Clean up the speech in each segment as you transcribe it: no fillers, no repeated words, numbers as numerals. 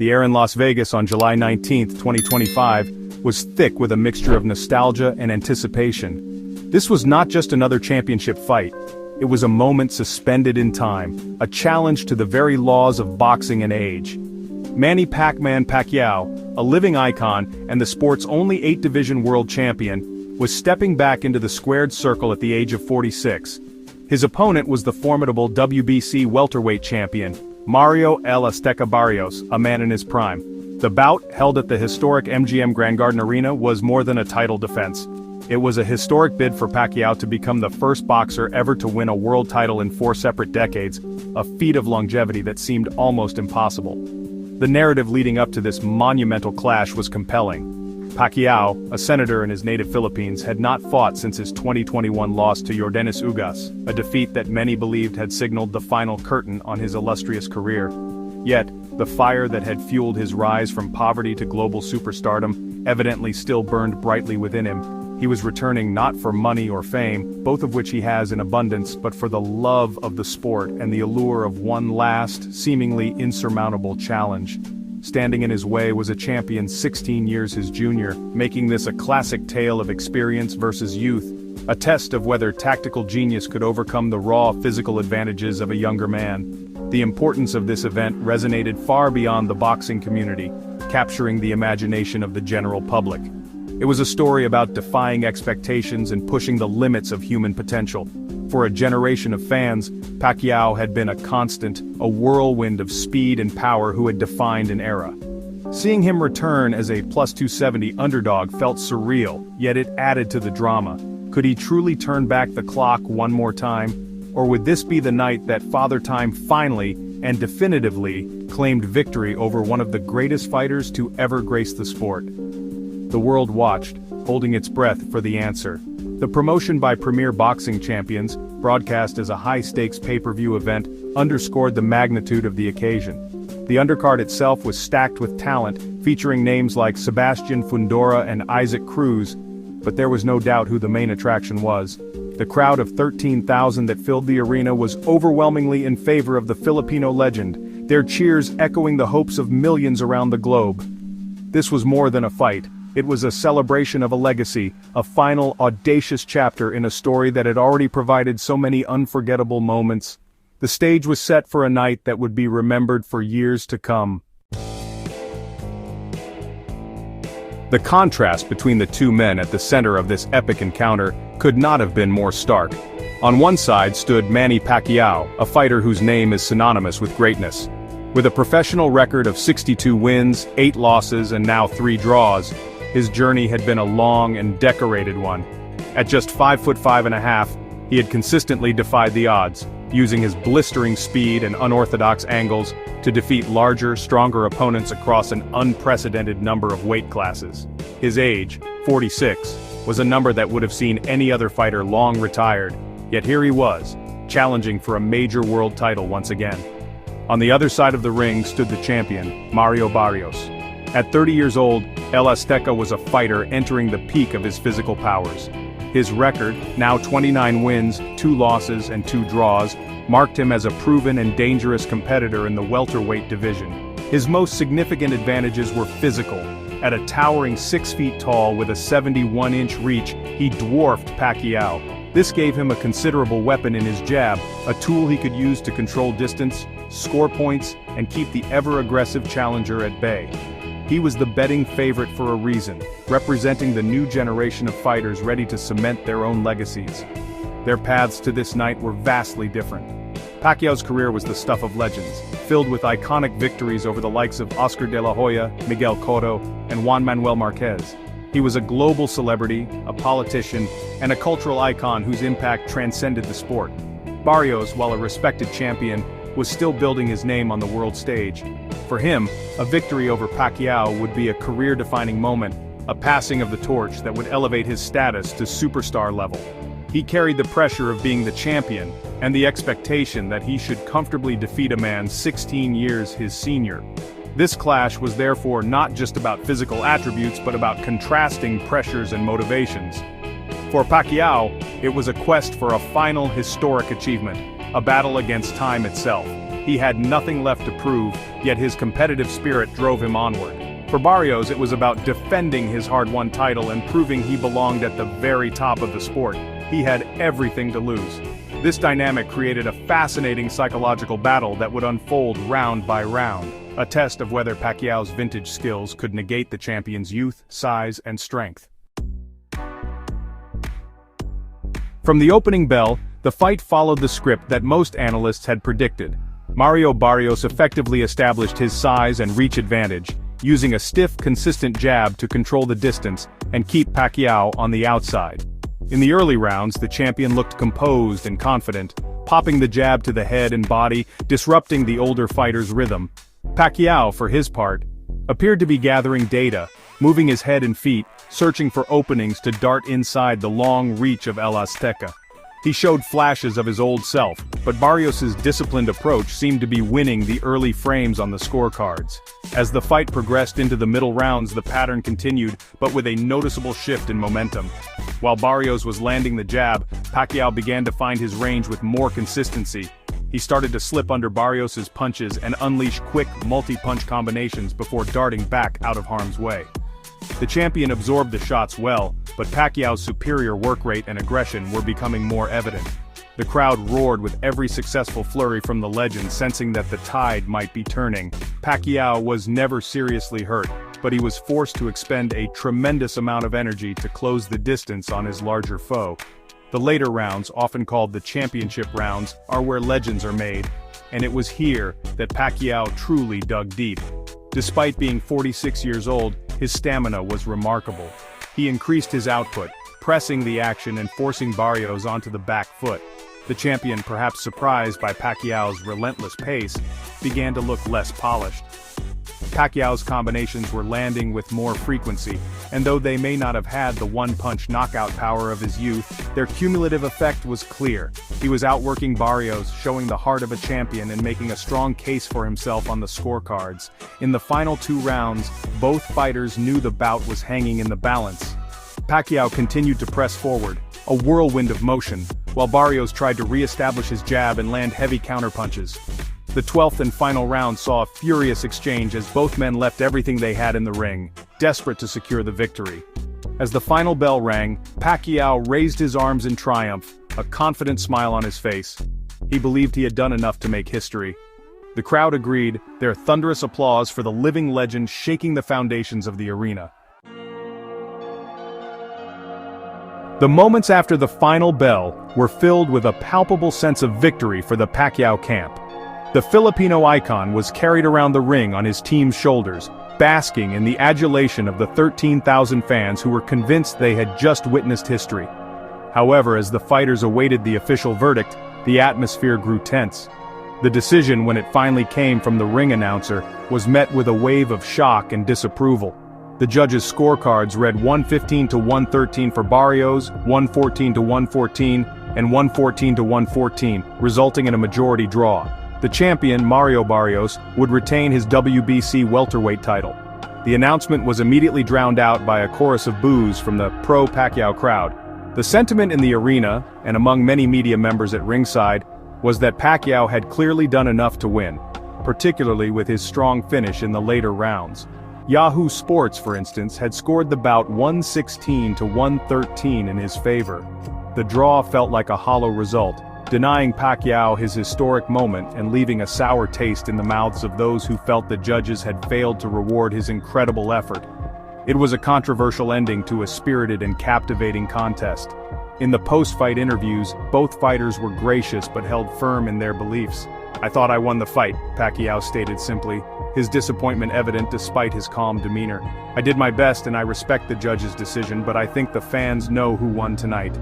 The air in Las Vegas on July 19, 2025, was thick with a mixture of nostalgia and anticipation. This was not just another championship fight. It was a moment suspended in time, a challenge to the very laws of boxing and age. Manny "Pac-Man" Pacquiao, a living icon and the sport's only 8-division world champion, was stepping back into the squared circle at the age of 46. His opponent was the formidable WBC welterweight champion, Mario "El Azteca" Barrios, a man in his prime. The bout, held at the historic MGM Grand Garden Arena, was more than a title defense. It was a historic bid for Pacquiao to become the first boxer ever to win a world title in 4 separate decades, a feat of longevity that seemed almost impossible. The narrative leading up to this monumental clash was compelling. Pacquiao, a senator in his native Philippines, had not fought since his 2021 loss to Yordenis Ugas, a defeat that many believed had signaled the final curtain on his illustrious career. Yet, the fire that had fueled his rise from poverty to global superstardom evidently still burned brightly within him. He was returning not for money or fame, both of which he has in abundance, but for the love of the sport and the allure of one last, seemingly insurmountable challenge. Standing in his way was a champion 16 years his junior, making this a classic tale of experience versus youth, a test of whether tactical genius could overcome the raw physical advantages of a younger man. The importance of this event resonated far beyond the boxing community, capturing the imagination of the general public. It was a story about defying expectations and pushing the limits of human potential. For a generation of fans, Pacquiao had been a constant, a whirlwind of speed and power who had defined an era. Seeing him return as a +270 underdog felt surreal, yet it added to the drama. Could he truly turn back the clock one more time? Or would this be the night that Father Time finally, and definitively, claimed victory over one of the greatest fighters to ever grace the sport? The world watched, holding its breath for the answer. The promotion by Premier Boxing Champions, broadcast as a high-stakes pay-per-view event, underscored the magnitude of the occasion. The undercard itself was stacked with talent, featuring names like Sebastian Fundora and Isaac Cruz, but there was no doubt who the main attraction was. The crowd of 13,000 that filled the arena was overwhelmingly in favor of the Filipino legend, their cheers echoing the hopes of millions around the globe. This was more than a fight. It was a celebration of a legacy, a final, audacious chapter in a story that had already provided so many unforgettable moments. The stage was set for a night that would be remembered for years to come. The contrast between the two men at the center of this epic encounter could not have been more stark. On one side stood Manny Pacquiao, a fighter whose name is synonymous with greatness. With a professional record of 62 wins, 8 losses, and now 3 draws, his journey had been a long and decorated one. At just 5'5½", he had consistently defied the odds, using his blistering speed and unorthodox angles to defeat larger, stronger opponents across an unprecedented number of weight classes. His age, 46, was a number that would have seen any other fighter long retired, yet here he was, challenging for a major world title once again. On the other side of the ring stood the champion, Mario Barrios. At 30 years old, El Azteca was a fighter entering the peak of his physical powers. His record, now 29 wins, 2 losses, and 2 draws, marked him as a proven and dangerous competitor in the welterweight division. His most significant advantages were physical. At a towering 6 feet tall with a 71-inch reach, he dwarfed Pacquiao. This gave him a considerable weapon in his jab, a tool he could use to control distance, score points, and keep the ever-aggressive challenger at bay. He was the betting favorite for a reason, representing the new generation of fighters ready to cement their own legacies. Their paths to this night were vastly different. Pacquiao's career was the stuff of legends, filled with iconic victories over the likes of Oscar de la Hoya, Miguel Cotto, and Juan Manuel Marquez. He was a global celebrity, a politician, and a cultural icon whose impact transcended the sport. Barrios, while a respected champion, was still building his name on the world stage. For him, a victory over Pacquiao would be a career-defining moment, a passing of the torch that would elevate his status to superstar level. He carried the pressure of being the champion, and the expectation that he should comfortably defeat a man 16 years his senior. This clash was therefore not just about physical attributes but about contrasting pressures and motivations. For Pacquiao, it was a quest for a final historic achievement, a battle against time itself. He had nothing left to prove, yet his competitive spirit drove him onward. For Barrios, it was about defending his hard-won title and proving he belonged at the very top of the sport. He had everything to lose. This dynamic created a fascinating psychological battle that would unfold round by round, a test of whether Pacquiao's vintage skills could negate the champion's youth, size, and strength. From the opening bell, the fight followed the script that most analysts had predicted. Mario Barrios effectively established his size and reach advantage, using a stiff, consistent jab to control the distance and keep Pacquiao on the outside. In the early rounds, the champion looked composed and confident, popping the jab to the head and body, disrupting the older fighter's rhythm. Pacquiao, for his part, appeared to be gathering data, moving his head and feet, searching for openings to dart inside the long reach of El Azteca. He showed flashes of his old self, but Barrios' disciplined approach seemed to be winning the early frames on the scorecards. As the fight progressed into the middle rounds, the pattern continued, but with a noticeable shift in momentum. While Barrios was landing the jab, Pacquiao began to find his range with more consistency. He started to slip under Barrios' punches and unleash quick, multi-punch combinations before darting back out of harm's way. The champion absorbed the shots well, but Pacquiao's superior work rate and aggression were becoming more evident. The crowd roared with every successful flurry from the legend, sensing that the tide might be turning. Pacquiao was never seriously hurt, but he was forced to expend a tremendous amount of energy to close the distance on his larger foe. The later rounds, often called the championship rounds, are where legends are made, and it was here that Pacquiao truly dug deep. Despite being 46 years old, his stamina was remarkable. He increased his output, pressing the action and forcing Barrios onto the back foot. The champion, perhaps surprised by Pacquiao's relentless pace, began to look less polished. Pacquiao's combinations were landing with more frequency, and though they may not have had the one-punch knockout power of his youth, their cumulative effect was clear. He was outworking Barrios, showing the heart of a champion and making a strong case for himself on the scorecards. In the final 2 rounds, both fighters knew the bout was hanging in the balance. Pacquiao continued to press forward, a whirlwind of motion, while Barrios tried to re-establish his jab and land heavy counterpunches. The 12th and final round saw a furious exchange as both men left everything they had in the ring, desperate to secure the victory. As the final bell rang, Pacquiao raised his arms in triumph, a confident smile on his face. He believed he had done enough to make history. The crowd agreed, their thunderous applause for the living legend shaking the foundations of the arena. The moments after the final bell were filled with a palpable sense of victory for the Pacquiao camp. The Filipino icon was carried around the ring on his team's shoulders, basking in the adulation of the 13,000 fans who were convinced they had just witnessed history. However, as the fighters awaited the official verdict, the atmosphere grew tense. The decision, when it finally came from the ring announcer, was met with a wave of shock and disapproval. The judges' scorecards read 115 to 113 for Barrios, 114 to 114, and 114 to 114, resulting in a majority draw. The champion, Mario Barrios, would retain his WBC welterweight title. The announcement was immediately drowned out by a chorus of boos from the pro-Pacquiao crowd. The sentiment in the arena, and among many media members at ringside, was that Pacquiao had clearly done enough to win, particularly with his strong finish in the later rounds. Yahoo Sports, for instance, had scored the bout 116 to 113 in his favor. The draw felt like a hollow result, denying Pacquiao his historic moment and leaving a sour taste in the mouths of those who felt the judges had failed to reward his incredible effort. It was a controversial ending to a spirited and captivating contest. In the post-fight interviews, both fighters were gracious but held firm in their beliefs. "I thought I won the fight," Pacquiao stated simply, his disappointment evident despite his calm demeanor. "I did my best and I respect the judge's decision, but I think the fans know who won tonight."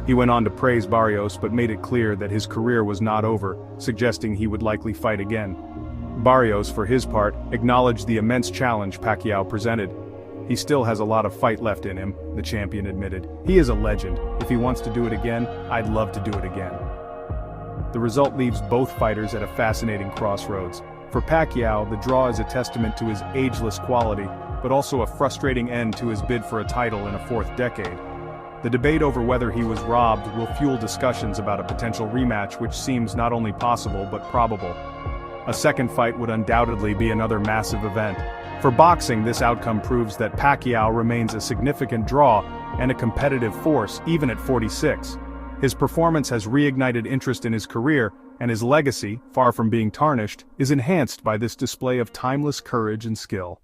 He went on to praise Barrios but made it clear that his career was not over, suggesting he would likely fight again. Barrios, for his part, acknowledged the immense challenge Pacquiao presented. "He still has a lot of fight left in him," the champion admitted. "He is a legend. If he wants to do it again, I'd love to do it again." The result leaves both fighters at a fascinating crossroads. For Pacquiao, the draw is a testament to his ageless quality, but also a frustrating end to his bid for a title in a 4th decade. The debate over whether he was robbed will fuel discussions about a potential rematch, which seems not only possible but probable. A second fight would undoubtedly be another massive event. For boxing, this outcome proves that Pacquiao remains a significant draw and a competitive force even at 46. His performance has reignited interest in his career, and his legacy, far from being tarnished, is enhanced by this display of timeless courage and skill.